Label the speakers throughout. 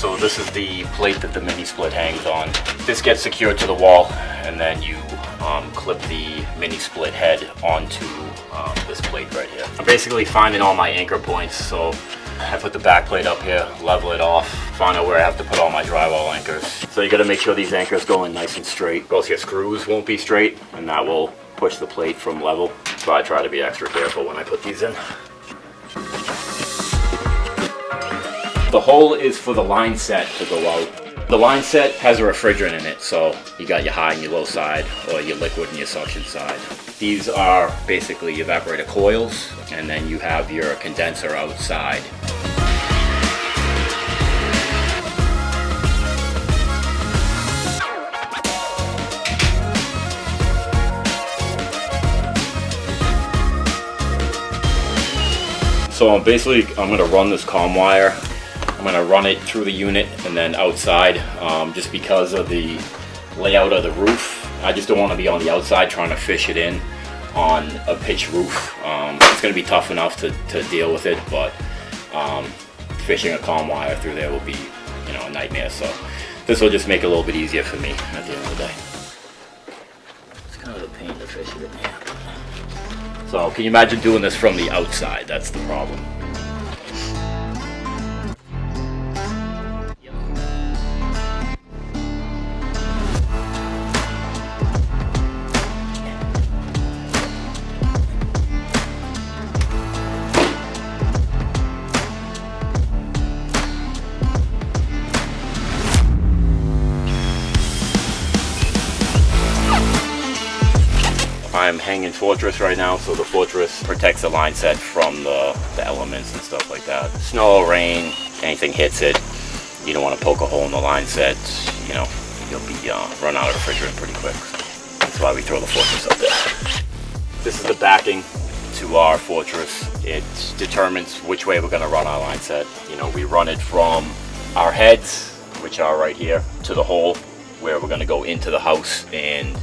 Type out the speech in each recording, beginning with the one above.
Speaker 1: So this is the plate that the mini split hangs on. This gets secured to the wall, and then you clip the mini split head onto this plate right here. I'm basically finding all my anchor points, so I put the back plate up here, level it off, find out where I have to put all my drywall anchors. So you gotta make sure these anchors go in nice and straight. Of course, your screws won't be straight, and that will push the plate from level. So I try to be extra careful when I put these in. The hole is for the line set to go out. The line set has a refrigerant in it, so you got your high and your low side, or your liquid and your suction side. These are basically evaporator coils, and then you have your condenser outside. So I'm going to run this comm wire. I'm going to run it through the unit and then outside, just because of the layout of the roof. I just don't want to be on the outside trying to fish it in on a pitched roof. It's going to be tough enough to deal with it, but fishing a comm wire through there will be, a nightmare. So this will just make it a little bit easier for me at the end of the day. It's kind of a pain to fish it in here. So can you imagine doing this from the outside? That's the problem. I'm hanging Fortress right now, so the Fortress protects the line set from the elements and stuff like that. Snow, rain, anything hits it, you don't want to poke a hole in the line set, you'll be run out of refrigerant pretty quick. So that's why we throw the Fortress up there. This is the backing to our Fortress. It determines which way we're going to run our line set. We run it from our heads, which are right here, to the hole where we're going to go into the house and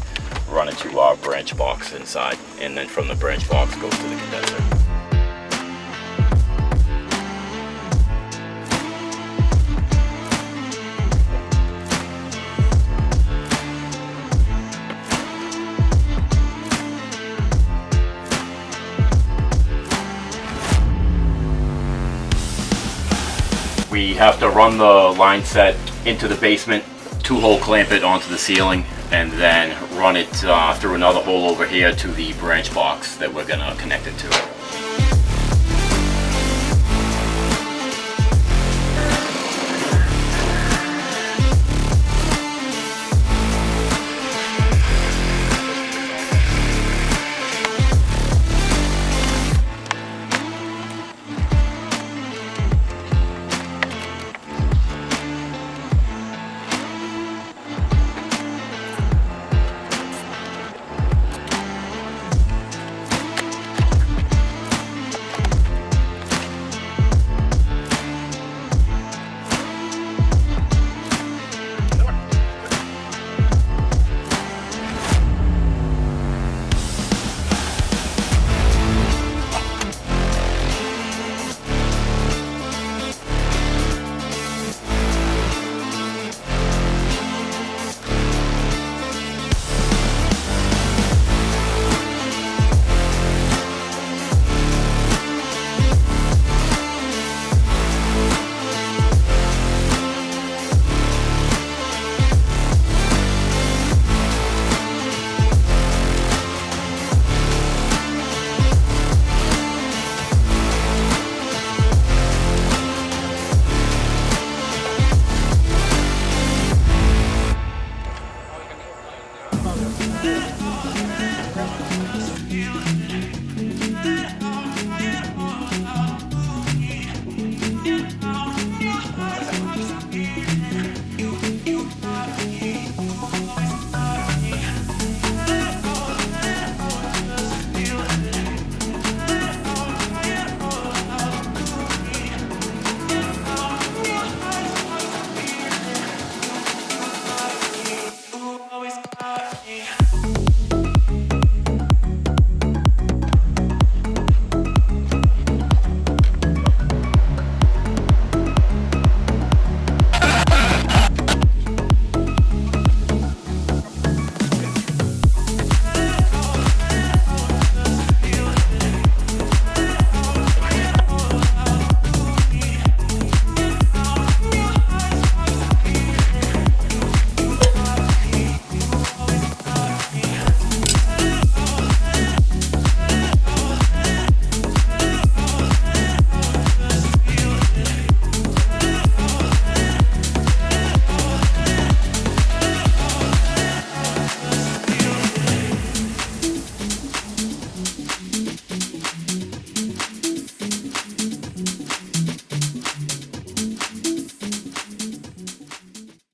Speaker 1: run into our branch box inside, and then from the branch box goes to the condenser. We have to run the line set into the basement, 2-hole clamp it onto the ceiling, and then run it through another hole over here to the branch box that we're gonna connect it to.